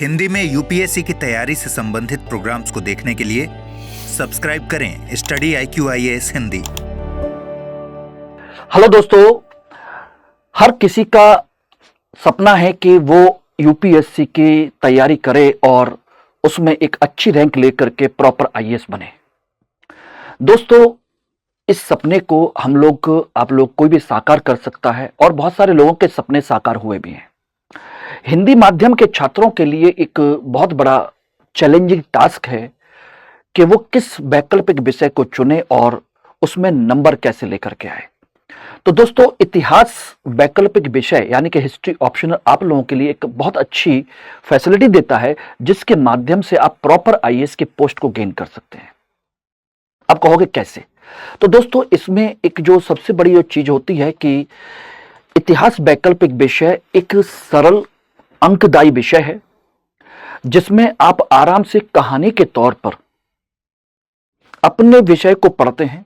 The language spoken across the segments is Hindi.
हिंदी में यूपीएससी की तैयारी से संबंधित प्रोग्राम्स को देखने के लिए सब्सक्राइब करें स्टडी IQIAS हिंदी। हेलो दोस्तों, हर किसी का सपना है कि वो यूपीएससी की तैयारी करे और उसमें एक अच्छी रैंक लेकर के प्रॉपर आईएएस बने। दोस्तों, इस सपने को आप लोग कोई भी साकार कर सकता है और बहुत सारे लोगों के सपने साकार हुए भी हैं। हिंदी माध्यम के छात्रों के लिए एक बहुत बड़ा चैलेंजिंग टास्क है कि वो किस वैकल्पिक विषय को चुने और उसमें नंबर कैसे लेकर के आए। तो दोस्तों, इतिहास वैकल्पिक विषय यानी कि हिस्ट्री ऑप्शनल आप लोगों के लिए एक बहुत अच्छी फैसिलिटी देता है, जिसके माध्यम से आप प्रॉपर आईएएस की पोस्ट को गेन कर सकते हैं। आप कहोगे कैसे? तो दोस्तों, इसमें एक जो सबसे बड़ी जो चीज होती है कि इतिहास वैकल्पिक विषय एक सरल अंकदायी विषय है, जिसमें आप आराम से कहानी के तौर पर अपने विषय को पढ़ते हैं,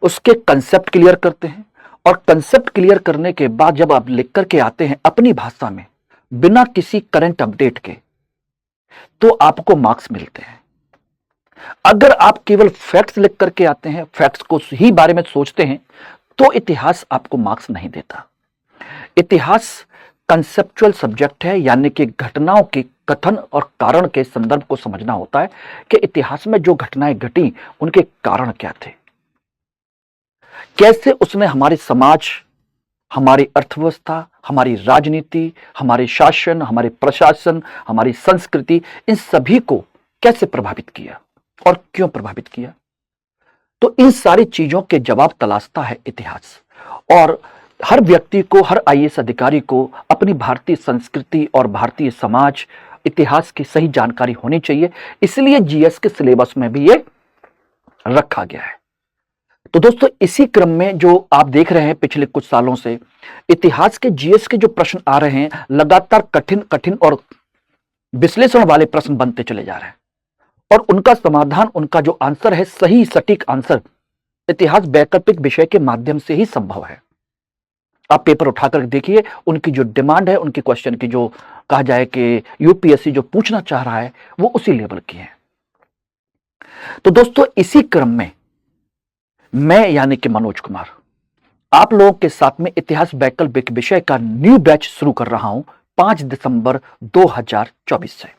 उसके कंसेप्ट क्लियर करते हैं और कंसेप्ट क्लियर करने के बाद जब आप लिख करके आते हैं अपनी भाषा में बिना किसी करंट अपडेट के, तो आपको मार्क्स मिलते हैं। अगर आप केवल फैक्ट्स लिख करके आते हैं, फैक्ट्स को ही बारे में सोचते हैं, तो इतिहास आपको मार्क्स नहीं देता। इतिहास कंसेप्चुअल सब्जेक्ट है, यानी कि घटनाओं के कथन और कारण के संदर्भ को समझना होता है कि इतिहास में जो घटनाएं घटी उनके कारण क्या थे, कैसे उसने हमारे समाज, हमारी अर्थव्यवस्था, हमारी राजनीति, हमारे शासन, हमारे प्रशासन, हमारी संस्कृति, इन सभी को कैसे प्रभावित किया और क्यों प्रभावित किया। तो इन सारी चीजों के जवाब तलाशता है इतिहास। और हर व्यक्ति को, हर आईएएस अधिकारी को अपनी भारतीय संस्कृति और भारतीय समाज, इतिहास की सही जानकारी होनी चाहिए। इसलिए जीएस के सिलेबस में भी ये रखा गया है। तो दोस्तों, इसी क्रम में जो आप देख रहे हैं पिछले कुछ सालों से इतिहास के जीएस के जो प्रश्न आ रहे हैं, लगातार कठिन और विश्लेषण वाले प्रश्न बनते चले जा रहे हैं और उनका समाधान, उनका जो आंसर है, सही सटीक आंसर इतिहास वैकल्पिक विषय के माध्यम से ही संभव है। आप पेपर उठाकर देखिए, उनकी जो डिमांड है, उनकी क्वेश्चन की जो कहा जाए कि यूपीएससी जो पूछना चाह रहा है, वो उसी लेवल की है। तो दोस्तों, इसी क्रम में मैं यानी कि मनोज कुमार आप लोगों के साथ में इतिहास वैकल्पिक विषय का न्यू बैच शुरू कर रहा हूं 5 दिसंबर 2024 से।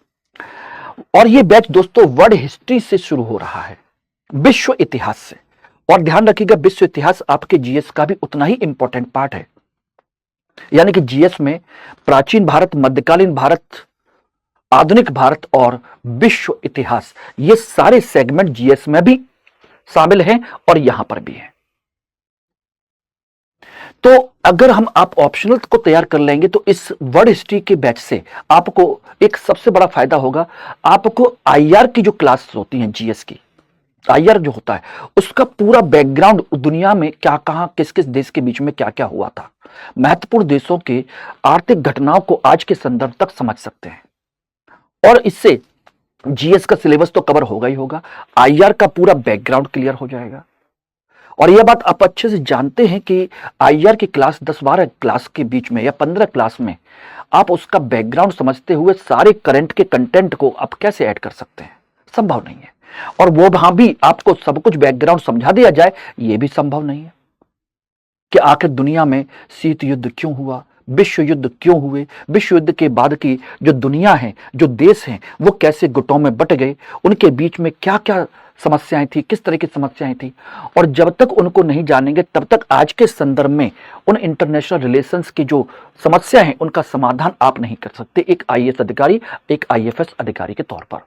और यह बैच दोस्तों वर्ल्ड हिस्ट्री से शुरू हो रहा है, विश्व इतिहास से। और ध्यान रखिएगा, विश्व इतिहास आपके जीएस का भी उतना ही इंपॉर्टेंट पार्ट है। यानी कि जीएस में प्राचीन भारत, मध्यकालीन भारत, आधुनिक भारत और विश्व इतिहास, ये सारे सेगमेंट जीएस में भी शामिल हैं और यहां पर भी हैं। तो अगर आप ऑप्शनल को तैयार कर लेंगे तो इस वर्ल्ड हिस्ट्री के बैच से आपको एक सबसे बड़ा फायदा होगा। आपको आईआर की जो क्लास होती हैं, जीएस की आईआर जो होता है, उसका पूरा बैकग्राउंड, दुनिया में क्या, कहां, किस किस देश के बीच में क्या क्या हुआ था, महत्वपूर्ण देशों के आर्थिक घटनाओं को आज के संदर्भ तक समझ सकते हैं। और इससे जीएस का सिलेबस तो कवर होगा ही होगा, आईआर का पूरा बैकग्राउंड क्लियर हो जाएगा। और यह बात आप अच्छे से जानते हैं कि आईआर की क्लास 10-12 क्लास के बीच में या 15 क्लास में आप उसका बैकग्राउंड समझते हुए सारे करंट के कंटेंट को आप कैसे ऐड कर सकते हैं, संभव नहीं है। और वो वहां भी आपको सब कुछ बैकग्राउंड समझा दिया जाए, यह भी संभव नहीं है कि आखिर दुनिया में शीत युद्ध क्यों हुआ, विश्व युद्ध क्यों हुए, विश्व युद्ध के बाद की जो दुनिया है, जो देश हैं, वो कैसे गुटों में बट गए, उनके बीच में क्या क्या समस्याएं थी, किस तरह की समस्याएं थी। और जब तक उनको नहीं जानेंगे तब तक आज के संदर्भ में उन इंटरनेशनल रिलेशंस की जो समस्या है, उनका समाधान आप नहीं कर सकते एक आईएएस अधिकारी, एक आईएफएस अधिकारी के तौर पर।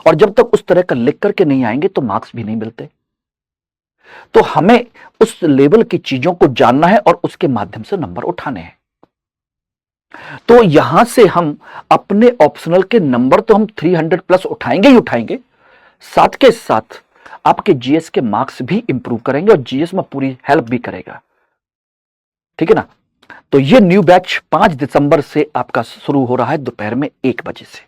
और जब तक उस तरह का लिख करके नहीं आएंगे तो मार्क्स भी नहीं मिलते। तो हमें उस लेवल की चीजों को जानना है और उसके माध्यम से नंबर उठाने हैं। तो यहां से हम अपने ऑप्शनल के नंबर तो हम 300 प्लस उठाएंगे ही उठाएंगे, साथ के साथ आपके जीएस के मार्क्स भी इंप्रूव करेंगे और जीएस में पूरी हेल्प भी करेगा। ठीक है ना? तो ये न्यू बैच 5 दिसंबर से आपका शुरू हो रहा है दोपहर में 1 बजे से।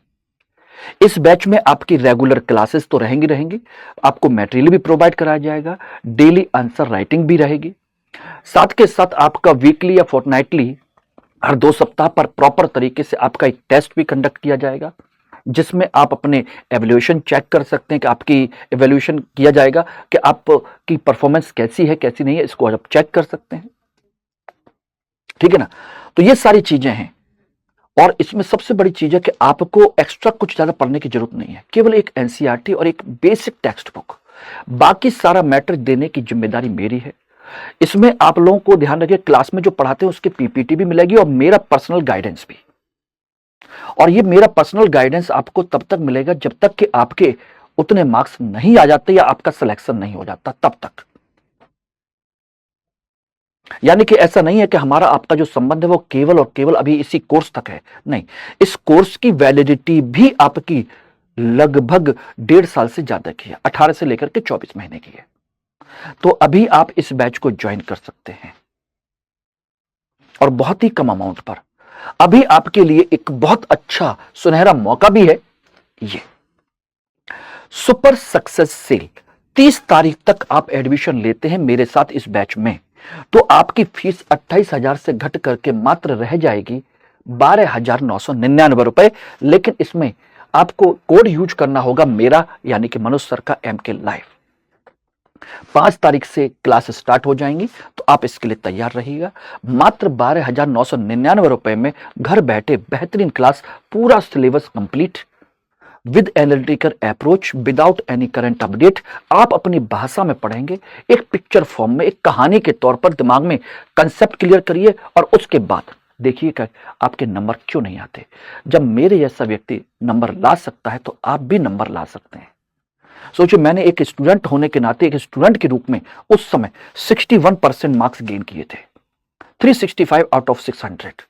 इस बैच में आपकी रेगुलर क्लासेस तो रहेंगी, आपको मटेरियल भी प्रोवाइड कराया जाएगा, डेली आंसर राइटिंग भी रहेगी, साथ के साथ आपका वीकली या फोर्टनाइटली हर 2 सप्ताह पर प्रॉपर तरीके से आपका एक टेस्ट भी कंडक्ट किया जाएगा, जिसमें आप अपने एवल्यूएशन चेक कर सकते हैं कि आपकी एवल्यूएशन किया जाएगा कि आपकी परफॉर्मेंस कैसी है कैसी नहीं है, इसको आप चेक कर सकते हैं। ठीक है ना। तो ये सारी चीजें हैं और इसमें सबसे बड़ी चीज है कि आपको एक्स्ट्रा कुछ ज्यादा पढ़ने की जरूरत नहीं है, केवल एक एनसीईआरटी और एक बेसिक टेक्स्ट बुक, बाकी सारा मैटर देने की जिम्मेदारी मेरी है। इसमें आप लोगों को ध्यान रखिए, क्लास में जो पढ़ाते हैं उसकी पीपीटी भी मिलेगी और मेरा पर्सनल गाइडेंस भी। और ये मेरा पर्सनल गाइडेंस आपको तब तक मिलेगा जब तक कि आपके उतने मार्क्स नहीं आ जाते या आपका सिलेक्शन नहीं हो जाता, तब तक। यानी कि ऐसा नहीं है कि हमारा आपका जो संबंध है वो केवल और केवल अभी इसी कोर्स तक है, नहीं, इस कोर्स की वैलिडिटी भी आपकी लगभग 1.5 साल से ज्यादा की है, 18 से लेकर के 24 महीने की है। तो अभी आप इस बैच को ज्वाइन कर सकते हैं और बहुत ही कम अमाउंट पर। अभी आपके लिए एक बहुत अच्छा सुनहरा मौका भी है, ये सुपर सक्सेस सेल। 30 तारीख तक आप एडमिशन लेते हैं मेरे साथ इस बैच में, तो आपकी फीस 28,000 से घट करके मात्र रह जाएगी 12,999 रुपए। लेकिन इसमें आपको कोड यूज करना होगा मेरा, यानी कि मनोज सर का MK लाइव। 5 तारीख से क्लास स्टार्ट हो जाएंगी, तो आप इसके लिए तैयार रहिएगा। मात्र 12,999 रुपए में घर बैठे बेहतरीन क्लास, पूरा syllabus complete with analytical approach, without any current update. आप अपनी भाषा में पढ़ेंगे, एक पिक्चर फॉर्म में, एक कहानी के तौर पर दिमाग में कंसेप्ट क्लियर करिए और उसके बाद देखिए कि आपके नंबर क्यों नहीं आते। जब मेरे जैसा व्यक्ति नंबर ला सकता है तो आप भी नंबर ला सकते हैं। सोचिए, मैंने एक स्टूडेंट होने के नाते, एक स्टूडेंट के रूप में उस समय 61% मार्क्स गेन किए थे, 365 आउट ऑफ 600।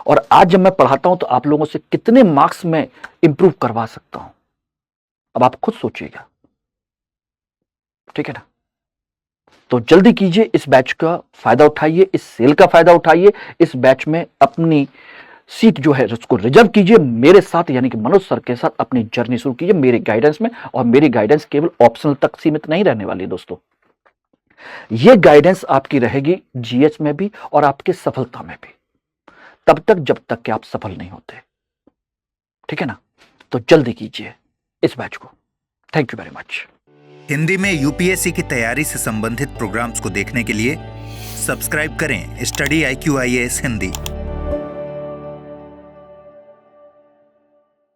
और आज जब मैं पढ़ाता हूं तो आप लोगों से कितने मार्क्स में इंप्रूव करवा सकता हूं, अब आप खुद सोचिएगा। ठीक है ना। तो जल्दी कीजिए, इस बैच का फायदा उठाइए, इस सेल का फायदा उठाइए, इस बैच में अपनी सीट जो है उसको रिजर्व कीजिए मेरे साथ, यानी कि मनोज सर के साथ अपनी जर्नी शुरू कीजिए मेरे गाइडेंस में। और मेरी गाइडेंस केवल ऑप्शनल तक सीमित नहीं रहने वाली है दोस्तों, ये गाइडेंस आपकी रहेगी जीएस में भी और आपकी सफलता में भी, तब तक जब तक कि आप सफल नहीं होते। ठीक है ना। तो जल्दी कीजिए इस बैच को। Thank you very much. Hindi में यूपीएससी की तैयारी से संबंधित प्रोग्राम्स को देखने के लिए सब्सक्राइब करें स्टडी IQ IAS हिंदी।